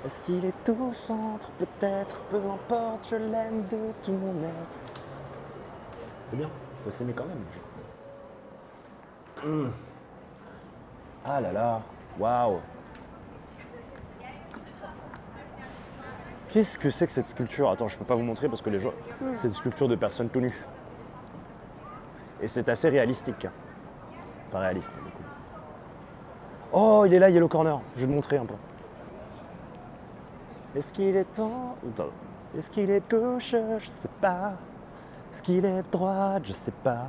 Est-ce qu'il est au centre? Peut-être, peu importe, je l'aime de tout mon être. C'est bien, faut s'aimer quand même. Ah là là, waouh. Qu'est-ce que c'est que cette sculpture? Attends, je peux pas vous montrer parce que les gens... C'est une sculpture de personnes tout nues. Et c'est assez réalistique. Enfin réaliste, du coup. Oh, il est là, Yellow Corner. Je vais te montrer un peu. Est-ce qu'il est temps? Attends. Est-ce qu'il est de gauche? Je sais pas. Est-ce qu'il est de droite? Je sais pas.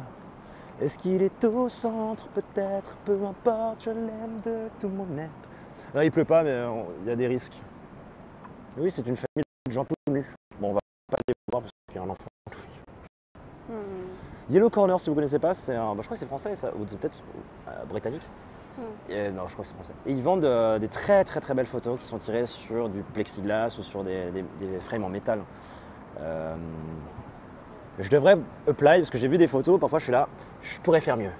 Est-ce qu'il est au centre? Peut-être, peu importe, je l'aime de tout mon être. Non, il pleut pas, mais il y a des risques. Oui, c'est une famille de gens tout nus. Bon, on va pas les voir parce qu'il y a un enfant tout nu. Yellow Corner, si vous connaissez pas, c'est un... je crois que c'est français, ça, ou c'est peut-être britannique. Non, je crois que c'est français. Et ils vendent des très très très belles photos qui sont tirées sur du plexiglas ou sur des frames en métal. Je devrais apply parce que j'ai vu des photos, parfois je suis là, je pourrais faire mieux.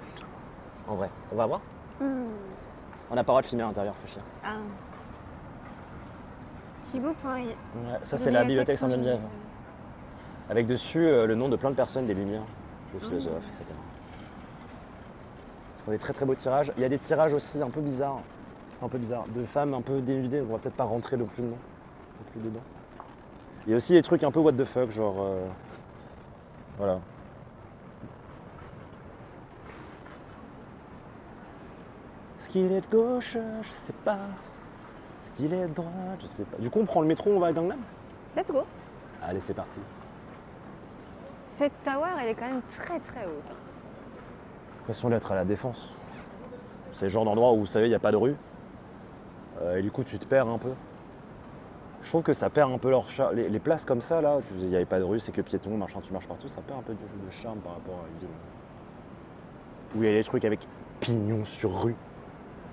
En vrai, on va voir. On n'a pas le droit de filmer à l'intérieur, faut chier. Ah. Thibaut Poirier. Ouais, ça c'est la bibliothèque Sainte-Geneviève. Avec dessus le nom de plein de personnes, des lumières, de philosophes, etc. Ils font des très très beaux tirages. Il y a des tirages aussi un peu bizarres, de femmes un peu dénudées, on va peut-être pas rentrer non plus dedans. Il y a aussi des trucs un peu what the fuck, genre... voilà. Est-ce qu'il est de gauche? Je sais pas. Est-ce qu'il est de droite? Je sais pas. Du coup, on prend le métro, on va à Gangnam? Let's go. Allez, c'est parti. Cette tower, elle est quand même très très haute. L'impression d'être à la Défense. C'est le genre d'endroit où, vous savez, il n'y a pas de rue. Et du coup, tu te perds un peu. Je trouve que ça perd un peu leur charme. Les places comme ça, là, il n'y avait pas de rue, c'est que piéton, machin, tu marches partout, ça perd un peu de charme par rapport à une ville. Où il y a des trucs avec pignon sur rue.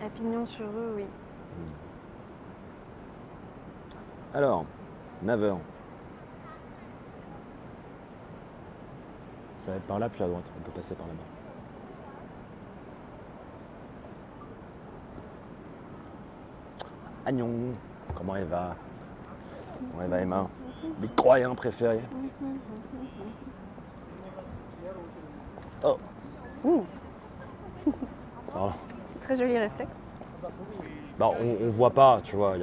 À pignon sur rue, oui. Alors, 9h. Ça va être par là, puis à droite. On peut passer par là-bas. Agnon, comment elle va? Comment elle va, Emma? Mes croyants préférés. Oh. Pardon. Très joli réflexe. Bah, on voit pas, tu vois.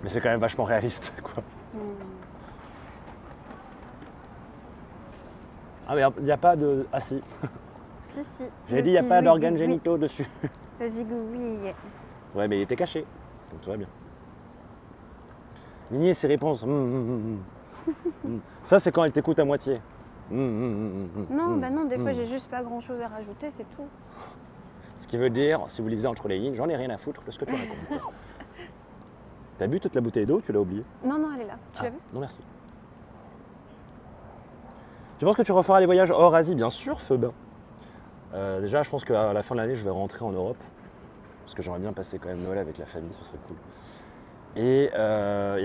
Mais c'est quand même vachement réaliste, quoi. Ah, mais il n'y a pas de... Ah si. Si, si. J'ai dit, il n'y a pas d'organes génitaux dessus. Le zigouille. Ouais, mais il était caché. Donc tout va bien. Nini et ses réponses. Ça, c'est quand elle t'écoute à moitié. Non, bah non, des fois, j'ai juste pas grand chose à rajouter, c'est tout. Ce qui veut dire, si vous lisez entre les lignes, j'en ai rien à foutre de ce que tu racontes. T'as bu toute la bouteille d'eau ou tu l'as oubliée? Non, non, elle est là. Tu l'as vu? Non, merci. Tu penses que tu referas les voyages hors Asie? Bien sûr, Feubin. Déjà, je pense qu'à la fin de l'année, je vais rentrer en Europe. Parce que j'aimerais bien passer quand même Noël avec la famille, ce serait cool. Et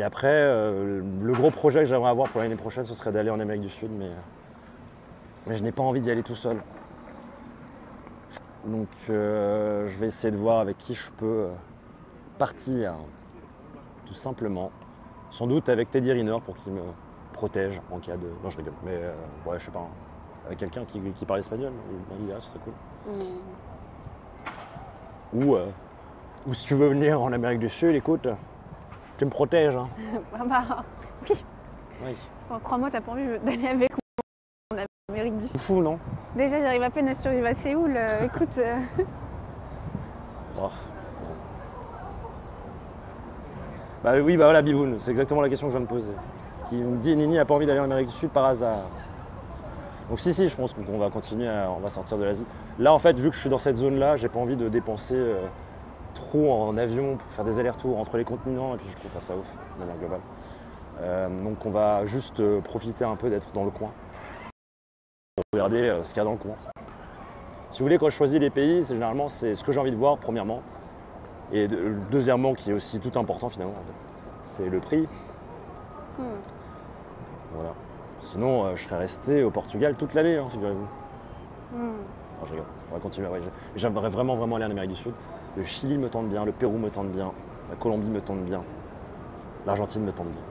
après, le gros projet que j'aimerais avoir pour l'année prochaine, ce serait d'aller en Amérique du Sud, mais je n'ai pas envie d'y aller tout seul. Donc je vais essayer de voir avec qui je peux partir, tout simplement. Sans doute avec Teddy Riner pour qu'il me protège en cas de... Non, je rigole, mais ouais, je sais pas, hein. Avec quelqu'un qui parle espagnol, ce serait cool. Ou si tu veux venir en Amérique du Sud, écoute, tu me protèges. Hein. Ah bah, oui. Oui. Enfin, crois-moi, t'as pas envie d'aller avec moi en Amérique du Sud. Fou, non? Déjà, j'arrive à peine à survivre à Séoul. Écoute. Oh. Bah oui, bah voilà, Biboun, c'est exactement la question que je viens de poser. Qui me dit, Nini n'a pas envie d'aller en Amérique du Sud par hasard. Donc si, je pense qu'on va continuer, on va sortir de l'Asie. Là, en fait, vu que je suis dans cette zone-là, j'ai pas envie de dépenser trop en avion pour faire des allers-retours entre les continents, et puis je trouve pas ça ouf, de manière globale. Donc on va juste profiter un peu d'être dans le coin, pour regarder ce qu'il y a dans le coin. Si vous voulez, quand je choisis les pays, généralement c'est ce que j'ai envie de voir, premièrement. Et deuxièmement, qui est aussi tout important finalement, en fait, c'est le prix. Voilà. Sinon, je serais resté au Portugal toute l'année, hein, figurez-vous. Non, je rigole. On va continuer à voyager. J'aimerais vraiment aller en Amérique du Sud. Le Chili me tente bien, le Pérou me tente bien. La Colombie me tente bien. L'Argentine me tente bien.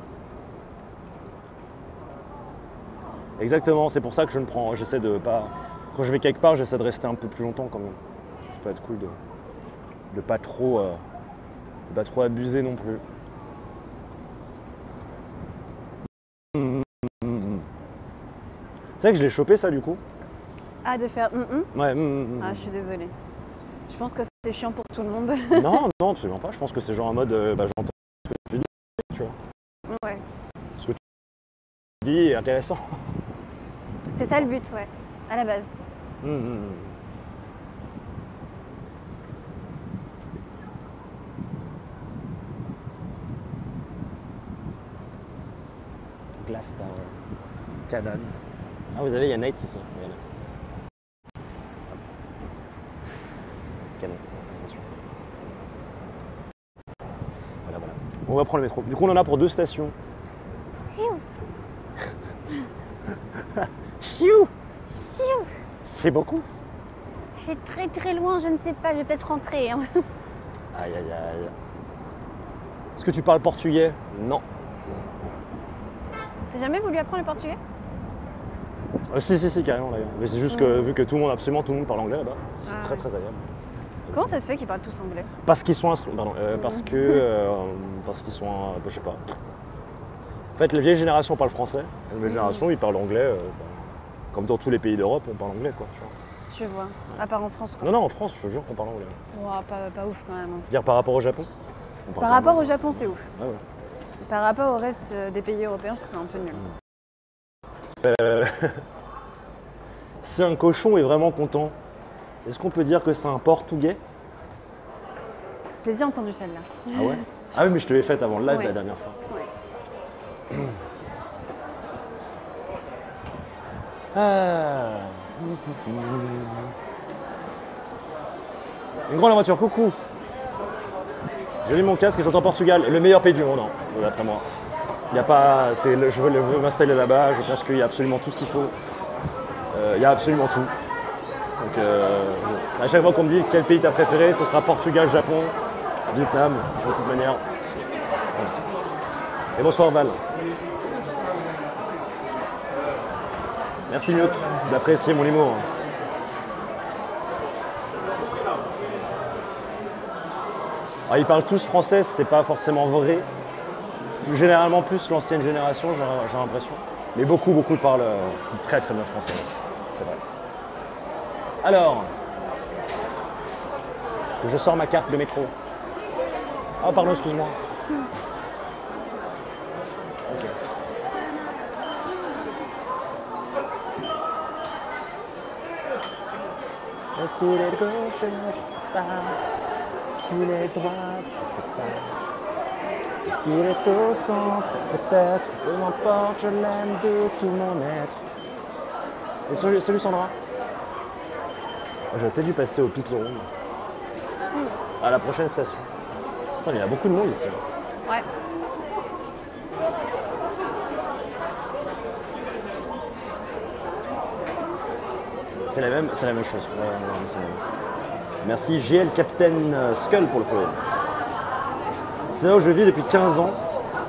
Exactement, c'est pour ça que je ne prends. J'essaie de pas. Quand je vais quelque part, j'essaie de rester un peu plus longtemps quand même. Ça peut être cool de pas trop abuser non plus. C'est vrai que je l'ai chopé ça du coup. Ah, de faire Ouais. Ah, je suis désolée. Je pense que c'est chiant pour tout le monde. Non, absolument pas. Je pense que c'est genre en mode j'entends ce que tu dis, tu vois. Ouais. Ce que tu dis est intéressant. C'est ça le but, ouais, à la base. Glass Tower. Canon. Ah, vous avez, il y a Night ici. Regardez. Canon. Attention. Voilà. On va prendre le métro. Du coup, on en a pour 2 stations. Chiou. C'est beaucoup. C'est très très loin, je ne sais pas, je vais peut-être rentrer. Hein. Aïe. Est-ce que tu parles portugais? Non. T'as jamais voulu apprendre le portugais? Si, carrément d'ailleurs. Mais c'est juste que vu que absolument tout le monde parle anglais là-bas, c'est très très agréable. Comment ça se fait qu'ils parlent tous anglais? Parce qu'ils sont parce qu'ils sont, je sais pas. En fait, la vieille génération parle français, la nouvelle génération, ils parlent anglais. Comme dans tous les pays d'Europe, on parle anglais, quoi. Tu vois. Je vois. À part en France, quoi. Non, en France, je te jure qu'on parle anglais. Ouah, pas ouf quand même. Dire par rapport au Japon? Par rapport au Japon, c'est ouf. Ah ouais. Par rapport au reste des pays européens, je trouve ça un peu nul. Si un cochon est vraiment content, est-ce qu'on peut dire que c'est un portugais? J'ai déjà entendu celle-là. Ah ouais? Ah oui, mais je te l'ai faite avant le live Ouais. la dernière fois. Ouais. Une grande voiture, coucou. J'ai mis mon casque et j'entends Portugal, le meilleur pays du monde, hein, d'après moi. Il y a pas, je veux m'installer là-bas, je pense qu'il y a absolument tout ce qu'il faut. Il y a absolument tout. Donc à chaque fois qu'on me dit quel pays t'as préféré, ce sera Portugal, Japon, Vietnam, de toute manière. Voilà. Et bonsoir Val. Merci Miot d'apprécier mon humour. Alors, ils parlent tous français, c'est pas forcément vrai. Généralement plus l'ancienne génération, j'ai l'impression. Mais beaucoup parlent très bien français. C'est vrai. Alors, faut que je sors ma carte de métro. Ah pardon, excuse-moi. Ok. Est-ce qu'il est de gauche? Je ne sais pas. Est-ce qu'il est droit? Je ne sais pas. Est-ce qu'il est au centre? Peut-être. Peu m'importe, je l'aime de tout mon être. Et salut Sandra. J'aurais peut-être dû passer au Pipi Ronde. À la prochaine station. Enfin, il y a beaucoup de monde ici. Ouais. C'est la même chose. Ouais, c'est la même. Merci GL Captain Skull pour le follow. C'est là où je vis depuis 15 ans.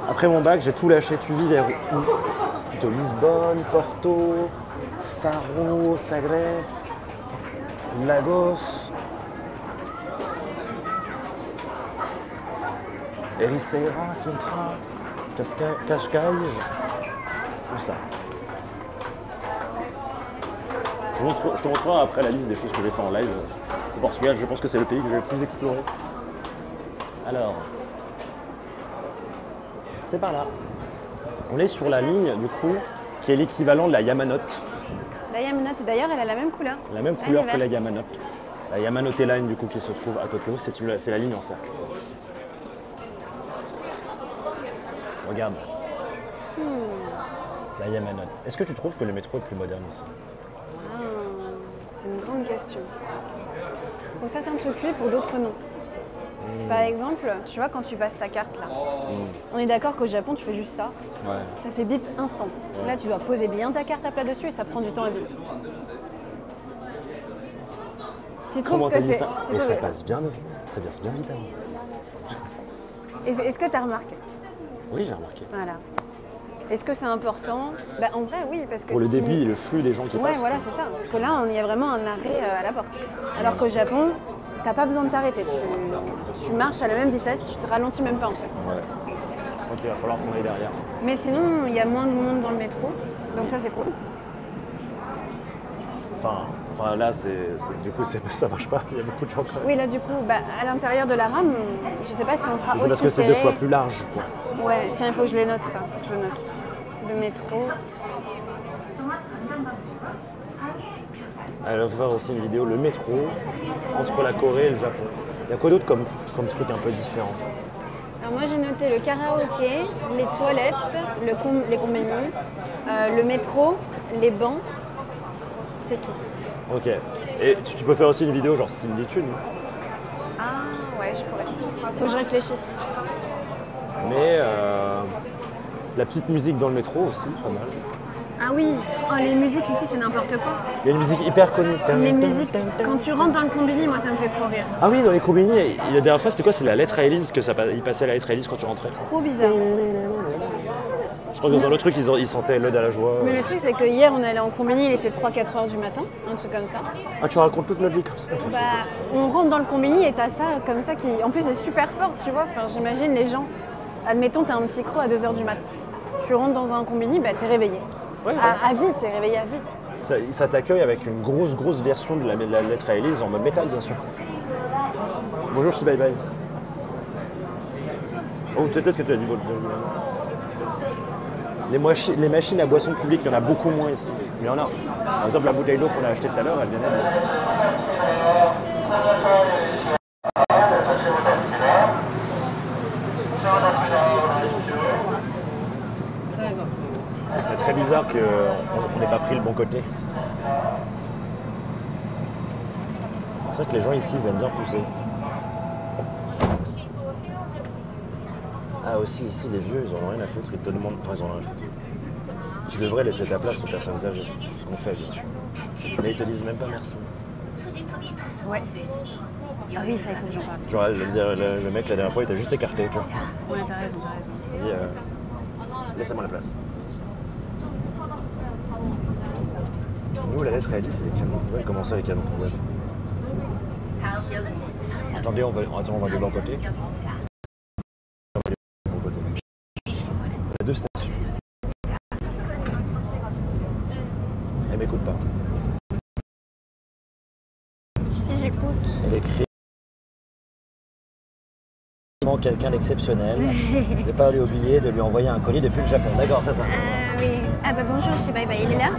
Après mon bac, j'ai tout lâché. Tu vis vers où? Plutôt Lisbonne, Porto, Faro, Sagres, Lagos, Ericeira, Sintra, Cascais. Où ça? Je te montrerai après la liste des choses que j'ai fait en live au Portugal. Je pense que c'est le pays que j'ai le plus exploré. Alors, c'est par là. On est sur la ligne, du coup, qui est l'équivalent de la Yamanote. La Yamanote, d'ailleurs, elle a la même couleur. La même couleur que la Yamanote. La Yamanote Line, du coup, qui se trouve à Tokyo, c'est la ligne en cercle. Regarde. La Yamanote. Est-ce que tu trouves que le métro est plus moderne ici? C'est une grande question. Pour certains trucs, oui, pour d'autres, non. Par exemple, tu vois, quand tu passes ta carte là, on est d'accord qu'au Japon, tu fais juste ça. Ouais. Ça fait bip instant. Ouais. Là, tu dois poser bien ta carte à plat dessus et ça prend du temps à bip. Tu trouves Comment que t'as dit c'est... ça? tu Et trouves- ça passe bien vite avant. Est-ce que tu as remarqué? Oui, j'ai remarqué. Voilà. Est-ce que c'est important? Bah, en vrai, oui, parce que pour le débit et le flux des gens qui ouais, passent. voilà, c'est ça. Parce que là, il y a vraiment un arrêt à la porte. Alors qu'au Japon, t'as pas besoin de t'arrêter. Tu marches à la même vitesse, tu te ralentis même pas en fait. Ouais. Donc il va falloir qu'on aille derrière. Mais sinon, il y a moins de monde dans le métro, donc ça c'est cool. Enfin là, du coup, ça marche pas. Il y a beaucoup de gens quand même. Oui, là du coup, à l'intérieur de la rame, je sais pas si on sera Mais aussi c'est parce que c'est serré. 2 fois plus large, quoi. Ouais, tiens, il faut que je les note ça. Faut que je le note. Le métro. Elle va faire aussi une vidéo, le métro, entre la Corée et le Japon. Il y a quoi d'autre comme truc un peu différent? Alors moi j'ai noté le karaoké, les toilettes, les combini, le métro, les bancs, c'est tout. Ok. Et tu peux faire aussi une vidéo genre similitude. Ah ouais, je pourrais. Faut que je réfléchisse. Mais la petite musique dans le métro aussi, pas mal. Ah oui, les musiques ici c'est n'importe quoi. Il y a une musique hyper connue. Les musiques, quand tu rentres dans le combini, moi ça me fait trop rire. Ah oui, dans les combini, la dernière fois c'était quoi? C'est la lettre à Élise, il passait la lettre à Élise quand tu rentrais. Trop bizarre. Je crois que dans un autre truc, ils sentaient l'ode à la joie. Mais le truc c'est que hier on allait en combini, il était 3-4 heures du matin, un truc comme ça. Ah, tu racontes toute notre vie comme ça? On rentre dans le combini et t'as ça comme ça qui, en plus c'est super fort, tu vois. Enfin, j'imagine les gens, admettons t'as un petit creux à 2 heures du mat. Tu rentres dans un combini, t'es réveillé. Ouais, à vie, t'es réveillé à vie. Ça t'accueille avec une grosse version de la lettre à Élise en mode métal, bien sûr. Bonjour, je suis bye bye. Oh, peut-être que tu as dit les machines à boissons publiques, il y en a beaucoup moins ici. Mais il y en a. Par exemple, la bouteille d'eau qu'on a achetée tout à l'heure, elle vient d'être. Ce serait très bizarre qu'on n'ait pas pris le bon côté. C'est vrai que les gens ici, ils aiment bien pousser. Ah aussi, ici, les vieux, ils en ont rien à foutre. Ils te demandent... Enfin, ils en ont rien à foutre. Tu devrais laisser ta place aux personnes âgées. Ce qu'on fait, bien sûr. Mais ils te disent même pas merci. Ouais. Ah oui, ça, il faut que j'en parle. Genre, le mec, la dernière fois, il t'a juste écarté, tu vois. Ouais, t'as raison. Il dit, laissez-moi la place. Nous, la lettre réalise, c'est les canons poubelles. Comment ça, les canons poubelles? Attendez, on va de l'autre côté. Il y a 2 stations. Elle m'écoute pas. Si j'écoute. Elle écrit quelqu'un d'exceptionnel. Ne pas lui oublier de lui envoyer un colis depuis le Japon. D'accord, ça. Oui. Ah bonjour, je suis bye bye. Il est là?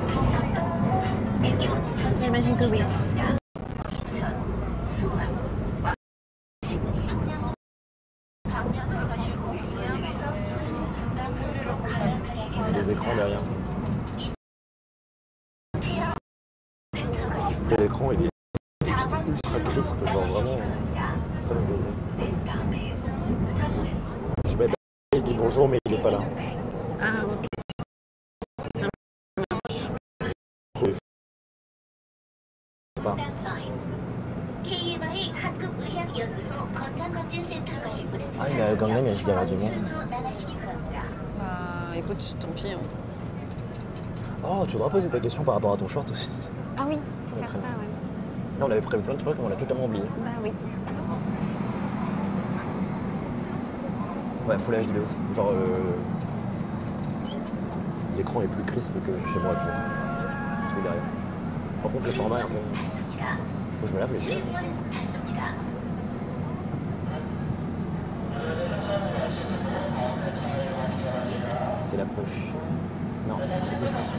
J'imagine que oui. Il y a des écrans derrière. Et l'écran, il est juste ultra crisp, genre vraiment très bien. Je vais il dit bonjour, mais il est pas là. Ah ok. Pas. Ah, il y a le Gangnam, il y a du monde. Écoute, tant pis. Oh, tu voudrais poser ta question par rapport à ton short aussi? Ah oui, faut faire ça, ouais. Là, on avait prévu plein de trucs, mais on l'a totalement oublié. Bah oui. Ouais, Full HD de ouf. Genre, l'écran est plus crisp que chez moi, tu vois. Le truc derrière. Par contre, le format est un peu... Faut que je me lave les yeux. C'est l'approche. Non, deux stations.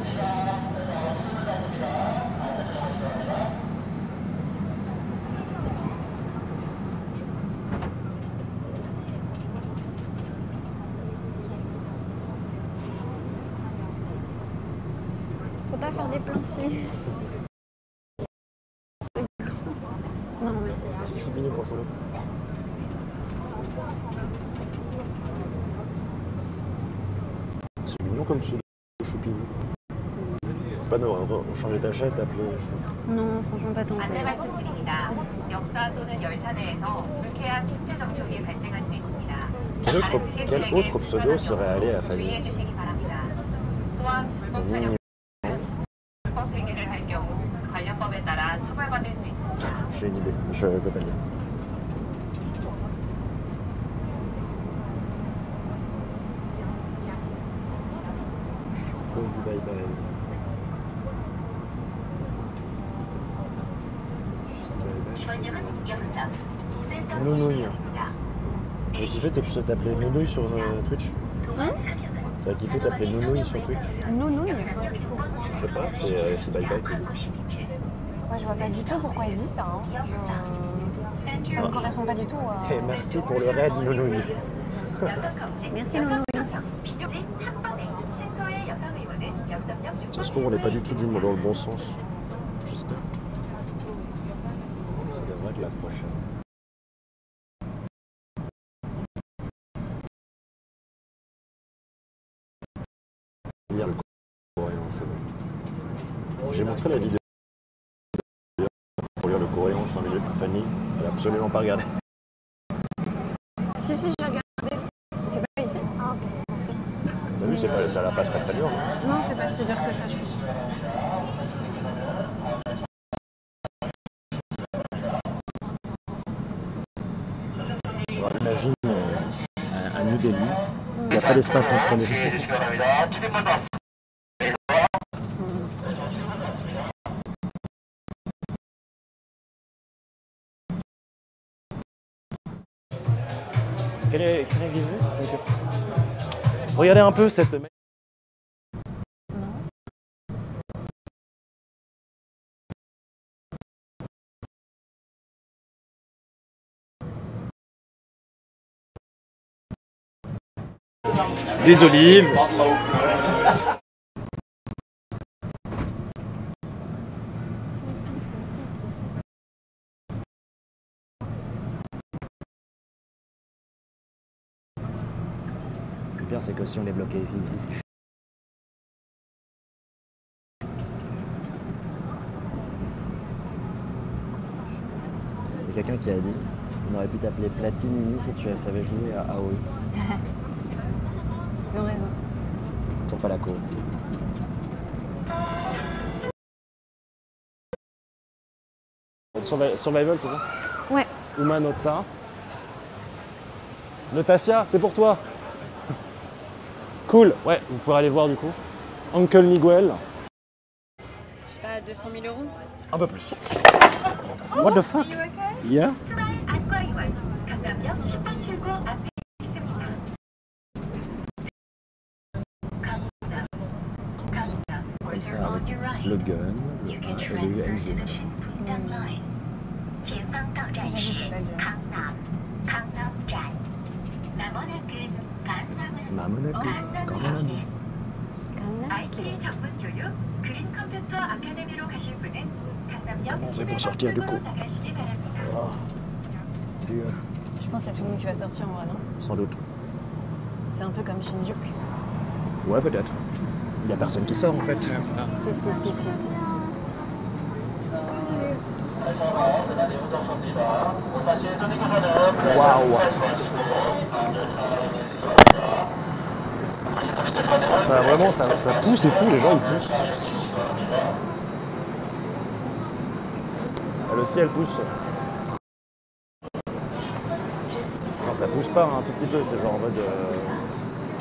Faut pas faire des plans si. Non, merci, C'est Choupini pour le follow. C'est mignon comme pseudo, Choupini. Pas non, changer ta chaîne, t'appeler Chou. Non, franchement pas tant. 안내 말씀드립니다. 역사 또는 열차 내에서 불쾌한 신체 접촉이 발생할 수 있습니다. quel autre pseudo serait allé à Fanny? Nini. J'ai une idée, je ne peux pas le dire. Je dis bye bye. Nounouille. Tu as kiffé t'appeler Nounouille sur Twitch? Tu as kiffé t'appeler Nounouille sur Twitch? Nounouille. Je sais pas, c'est bye bye. Moi, je vois pas du tout pourquoi il dit ça. Hein. Ça ne correspond pas du tout à... Et merci pour le raid, Nounouille. Merci, Nounouille. Ça se trouve, on n'est pas du tout dans le bon sens. J'espère. Ça devrait être la prochaine. Lire le coréen, c'est bon. J'ai montré la vidéo pour lire le coréen en 5 minutes à Fanny. Elle n'a absolument pas regardé. Si, j'ai regardé. C'est pas ici? Ah, ok. T'as vu, ça l'a pas très dur. Non, non, c'est pas si dur que ça, je pense. Alors, imagine un New Delhi, il n'y a pas d'espace entre les gens. Quelle est l'idée? Regardez un peu cette... Des olives. Le pire, c'est que si on est bloqué ici, c'est chiant. Il y a quelqu'un qui a dit on aurait pu t'appeler Platine Nini si tu savais jouer à AOE. Ils ont raison. Toujours pas la co. Survival, c'est ça? Ouais. Uma Nota. Notacia, c'est pour toi. Cool, ouais, vous pourrez aller voir du coup. Uncle Miguel. Je sais pas, 200 000 euros? Un peu plus. What the fuck? Yeah? Comme ça, avec le gun, le UMG. J'avoue, c'est pas dur. 마모나크 강남이. IT 전문 교육 그린 컴퓨터 아카데미로 가실 분은 강남역 C'est pour sortir du coup. 나가시기 바랍니다. Oh, Dieu. Je pense qu'il y a tout le monde qui va sortir en vrai, non? Sans doute. C'est un peu comme Shinjuku. Ouais, peut-être. Il n'y a personne qui sort en fait. Si. Waouh. Ça vraiment, ça pousse et tout, les gens ils poussent. Elle aussi, elle pousse. Genre ça pousse pas un tout petit peu, c'est genre en mode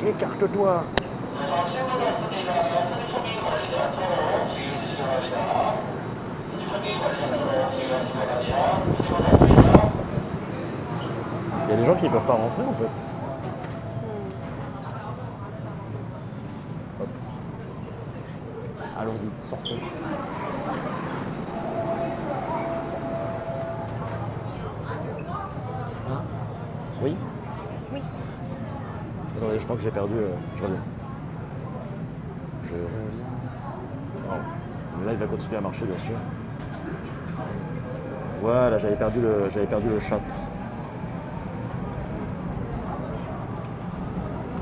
écarte-toi. Il y a des gens qui ne peuvent pas rentrer en fait. Hop. Allons-y, sortons. Ah. Oui? Oui. Attendez, je crois que j'ai perdu. Je reviens. Je reviens. Oh. Là, il va continuer à marcher, bien sûr. Voilà, j'avais perdu le chat.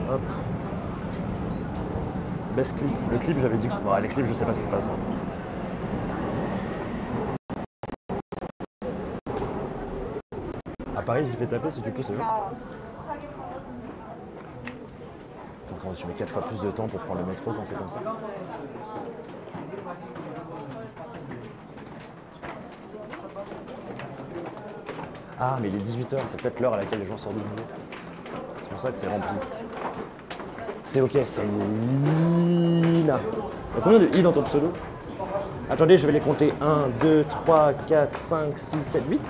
Hop. Best clip. Le clip, j'avais dit que... Bon, les clips, je sais pas ce qui passe. Hein. À Paris, il fait taper si tu pousses les gens. Quand tu mets 4 fois plus de temps pour prendre le métro quand c'est comme ça. Ah, mais il est 18h, c'est peut-être l'heure à laquelle les gens sortent du boulot. C'est pour ça que c'est rempli. C'est ok, c'est Lina. Il y a combien de I dans ton pseudo? Attendez, je vais les compter. 1, 2, 3, 4, 5, 6, 7, 8.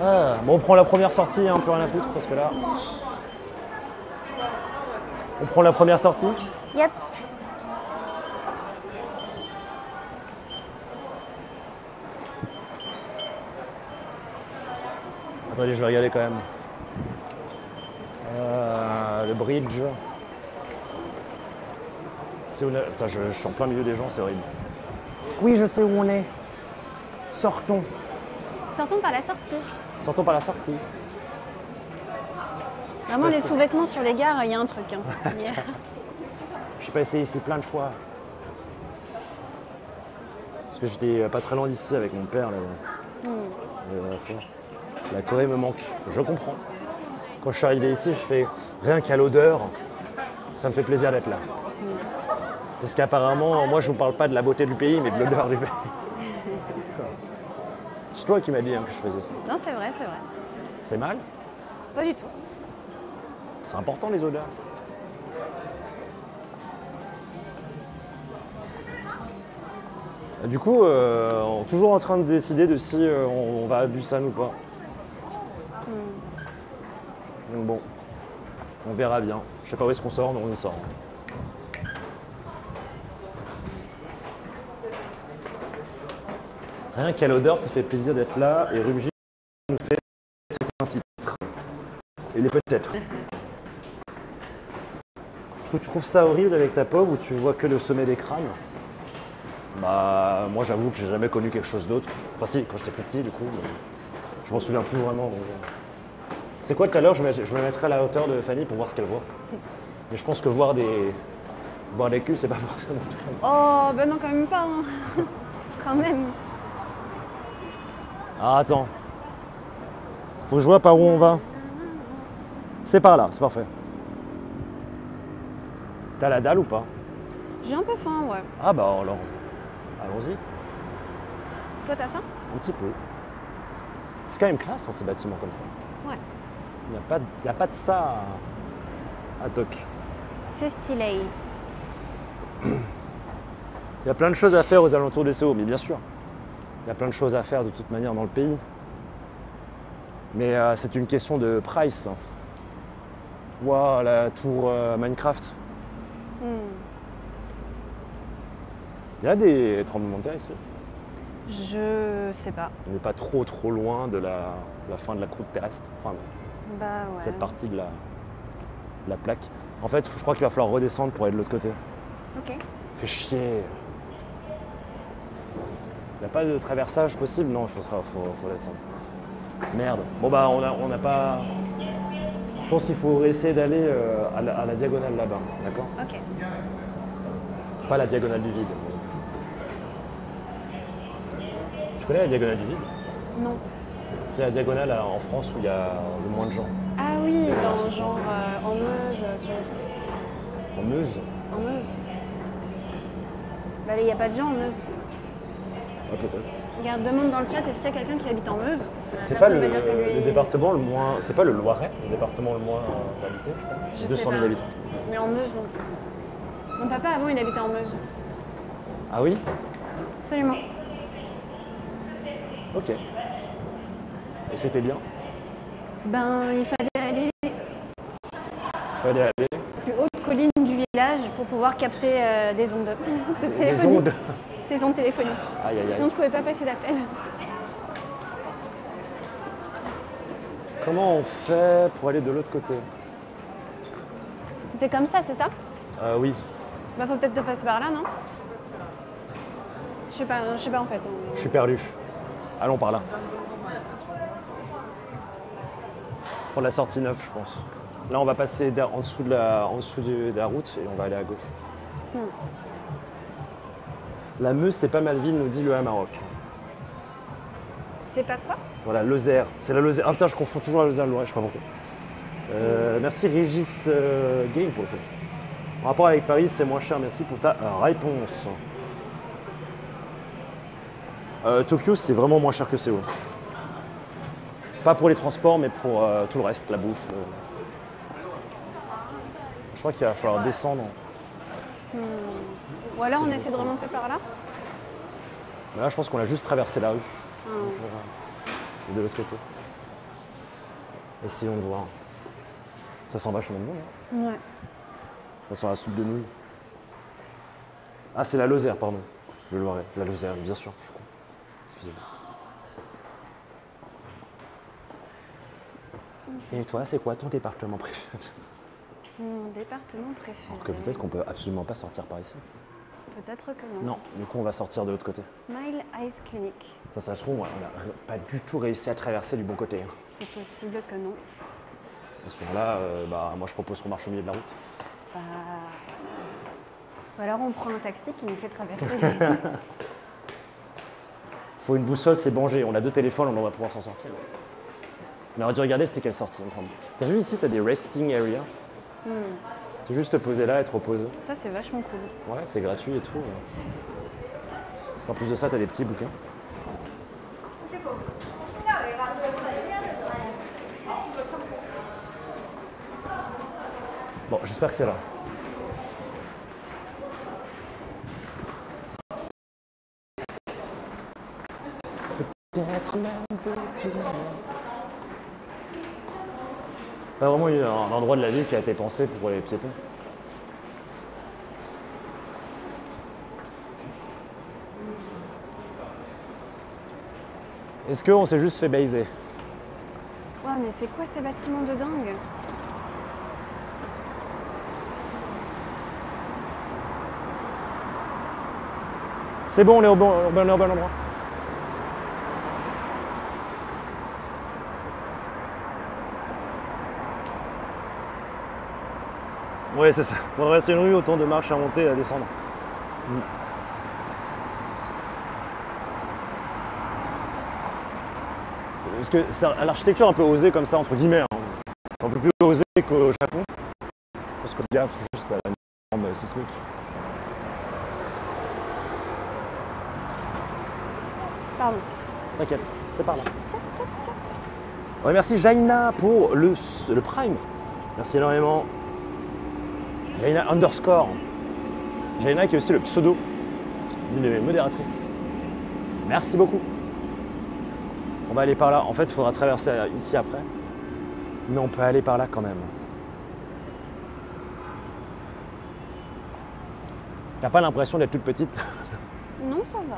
Ah, bon, on prend la première sortie, hein, plus rien à foutre, parce que là... On prend la première sortie. Yep. Attendez, je vais regarder quand même. Le bridge. C'est où là? Putain, je suis en plein milieu des gens, c'est horrible. Oui, je sais où on est. Sortons. Sortons par la sortie. Sortons par la sortie. Vraiment, les sous-vêtements sur les gares, il y a un truc. Hein. Je suis passé ici plein de fois. Parce que j'étais pas très loin d'ici avec mon père. La Corée me manque, je comprends. Quand je suis arrivé ici, je fais rien qu'à l'odeur, ça me fait plaisir d'être là. Parce qu'apparemment, moi je vous parle pas de la beauté du pays, mais de l'odeur du pays. C'est toi qui m'as dit hein, que je faisais ça. Non, c'est vrai, c'est vrai. C'est mal? Pas du tout. C'est important les odeurs. Du coup, on est toujours en train de décider de si on va à Busan ou pas. Donc bon, on verra bien. Je sais pas où est-ce qu'on sort, mais on y sort. Rien qu'à l'odeur, ça fait plaisir d'être là. Et Rubji nous fait un titre. Il est peut-être. Tu trouves ça horrible avec ta pauvre où tu vois que le sommet des crânes? Bah, moi j'avoue que j'ai jamais connu quelque chose d'autre. Enfin si, quand j'étais plus petit du coup, mais je m'en souviens plus vraiment. Donc... C'est quoi tout à l'heure, je me mettrai à la hauteur de Fanny pour voir ce qu'elle voit. Mais je pense que voir des culs, c'est pas forcément tout. Oh, ben non, quand même pas. Hein. Quand même. Ah attends. Faut que je vois par où on va. C'est par là, c'est parfait. T'as la dalle ou pas? J'ai un peu faim, ouais. Ah bah alors, allons-y. Toi, t'as faim? Un petit peu. C'est quand même classe hein, ces bâtiments comme ça. Ouais. Il n'y a pas de ça à Tok. C'est stylé. Il y a plein de choses à faire aux alentours de Séoul, mais bien sûr. Il y a plein de choses à faire de toute manière dans le pays. Mais c'est une question de price. Waouh, la tour Minecraft. Il y a des tremblements de terre ici. Je sais pas. On n'est pas trop loin de la fin de la croûte terrestre. Enfin, Bah ouais. cette partie de la plaque. En fait, je crois qu'il va falloir redescendre pour aller de l'autre côté. Ok. Fait chier. Il n'y a pas de traversage possible? Non, il faut descendre. Merde. Bon bah on n'a pas... Je pense qu'il faut essayer d'aller à la diagonale là-bas, d'accord? Ok. Pas la diagonale du vide. Tu connais la diagonale du vide? Non. C'est la diagonale en France où il y a le moins de gens. Ah oui, dans genre en Meuse, sur le truc. En Meuse? En Meuse. Bah il n'y a pas de gens en Meuse. Ouais, peut-être. Regarde, demande dans le chat, est-ce qu'il y a quelqu'un qui habite en Meuse? C'est pas Personne va dire que lui... le département le moins... C'est pas le Loiret, le département le moins habité, je crois. Je 200 sais 000 pas. habitants. Mais en Meuse non plus. Mon papa avant il habitait en Meuse. Ah oui? Absolument. Ok. Et c'était bien? Ben il fallait aller Il fallait aller... plus haute colline du village pour pouvoir capter des ondes de Des téléphonie. ondes. Des ondes téléphoniques. Aïe aïe Sinon aïe. on ne pouvait pas passer d'appel. Comment on fait pour aller de l'autre côté? C'était comme ça, c'est ça? Oui. Bah faut peut-être te passer par là, non? Je sais pas en fait. Je suis perdu. Allons par là. Pour la sortie 9, je pense. Là, on va passer en dessous de la route et on va aller à gauche. La Meuse, c'est pas mal vide, nous dit le Maroc. C'est pas quoi? Voilà, Lozère. C'est la Lozère. Ah putain, je confonds toujours la Lozère et le Loiret, je sais pas pourquoi. Merci Régis Game pour le fait. En rapport avec Paris, c'est moins cher. Merci pour ta réponse. Tokyo, c'est vraiment moins cher que Séoul. Pas pour les transports, mais pour tout le reste, la bouffe. Je crois qu'il va falloir descendre. Ou alors on essaie de remonter par là? Mais là, je pense qu'on a juste traversé la rue. Ah. Et de l'autre côté. Essayons de voir. Ça sent vachement bon, hein. Ouais. Ça sent la soupe de nouilles. Ah, c'est la Lozère, pardon. Le Loiret. La Lozère, bien sûr, je crois. Excusez-moi. Et toi, c'est quoi ton département préféré? Mon département préféré. Alors que peut-être qu'on peut absolument pas sortir par ici. Peut-être que non. Non, du coup, on va sortir de l'autre côté. Smile Eyes Clinic. Ça se trouve, on n'a pas du tout réussi à traverser du bon côté. Hein. C'est possible que non. À ce moment-là, moi, je propose qu'on marche au milieu de la route. Bah... Ou alors on prend un taxi qui nous fait traverser. Faut une boussole, c'est Banger. On a 2 téléphones, on va pouvoir s'en sortir. On aurait dû regarder c'était quelle sortie. T'as vu ici, t'as des resting areas. Tu juste te poser là, être reposé. Ça c'est vachement cool. Ouais, c'est gratuit et tout. En plus de ça, t'as des petits bouquins. Bon, j'espère que c'est là. Pas vraiment eu un endroit de la ville qui a été pensé pour les piétons. Est-ce qu'on s'est juste fait baiser? Ouais, mais c'est quoi ces bâtiments de dingue? C'est bon, on est au bon endroit. Oui, c'est ça. Pour traverser une rue, autant de marches à monter et à descendre. Parce que c'est l'architecture un peu osée comme ça, entre guillemets. Hein. C'est un peu plus osé qu'au Japon. Parce que gaffe juste à la norme sismique. Pardon. T'inquiète, c'est par là. Ouais, merci Jaina pour le Prime. Merci énormément. Jaina underscore. Jaina qui est aussi le pseudo d'une de mes modératrices. Merci beaucoup. On va aller par là. En fait, il faudra traverser ici après. Mais on peut aller par là quand même. T'as pas l'impression d'être toute petite? Non, ça va.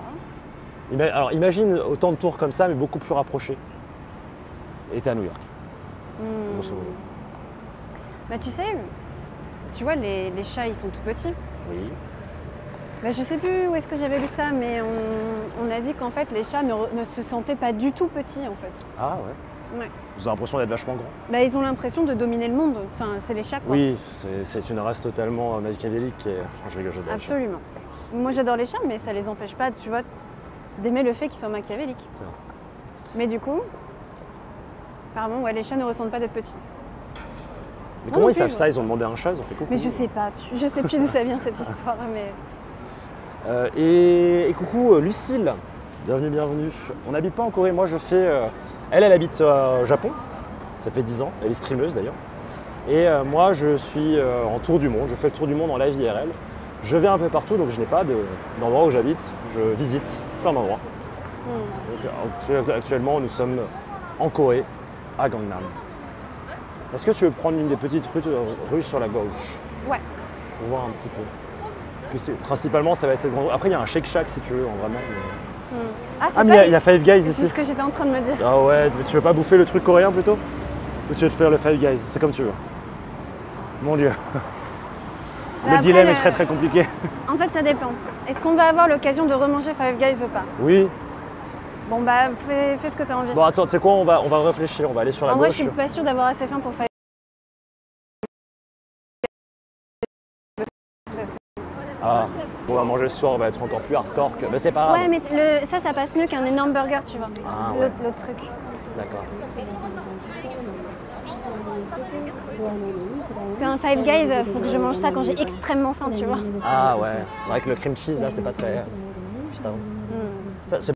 Alors imagine autant de tours comme ça, mais beaucoup plus rapprochés. Et t'es à New York. Grosso modo. Bah tu vois, les chats, ils sont tout petits. Oui. Bah, je sais plus où est-ce que j'avais lu ça, mais on a dit qu'en fait, les chats ne se sentaient pas du tout petits, en fait. Ah ouais. Ouais. Vous avez l'impression d'être vachement grand? Bah, ils ont l'impression de dominer le monde. Enfin, c'est les chats, quoi. Oui, c'est une race totalement machiavélique. Et... Je rigole, j'adore les chats. Absolument. Moi, j'adore les chats, mais ça les empêche pas, tu vois, d'aimer le fait qu'ils soient machiavéliques. C'est vrai. Mais du coup, pardon, ouais, les chats ne ressentent pas d'être petits. Mais Non, comment non ils savent plus, ça? Ils ont demandé à un chat, ils ont fait coucou. Mais je sais pas, je sais plus d'où ça vient cette histoire, mais... Et coucou Lucille, bienvenue. On n'habite pas en Corée, moi je fais... Elle habite au Japon, ça fait 10 ans, elle est streameuse d'ailleurs. Et moi je suis en tour du monde, je fais le tour du monde en live IRL. Je vais un peu partout, donc je n'ai pas d'endroit où j'habite, je visite plein d'endroits. Donc, actuellement nous sommes en Corée, à Gangnam. Est-ce que tu veux prendre une des petites rues sur la gauche? Ouais. Pour voir un petit peu. Parce que principalement, ça va être cette grande... Après, il y a un Shake Shack si tu veux, vraiment. Mais... Ah, mais il y a Five Guys ici. C'est ce que j'étais en train de me dire. Ah ouais, mais tu veux pas bouffer le truc coréen plutôt? Ou tu veux te faire le Five Guys? C'est comme tu veux. Mon Dieu. Le dilemme est très compliqué. En fait, ça dépend. Est-ce qu'on va avoir l'occasion de remanger Five Guys ou pas? Oui. Bon bah, fais ce que tu as envie. Bon, attends, tu sais quoi, on va réfléchir, on va aller sur la gauche. gauche. En vrai, je suis pas sûre d'avoir assez faim pour Five Guys. Ah, on va manger ce soir, on va être encore plus hardcore que. Mais c'est pas grave. Ouais, mais ça passe mieux qu'un énorme burger, tu vois. Ah, ouais. L'autre truc. D'accord. Parce qu'un Five Guys, faut que je mange ça quand j'ai extrêmement faim, tu vois. Ah ouais, c'est vrai que le cream cheese là, c'est pas très. Putain. C'est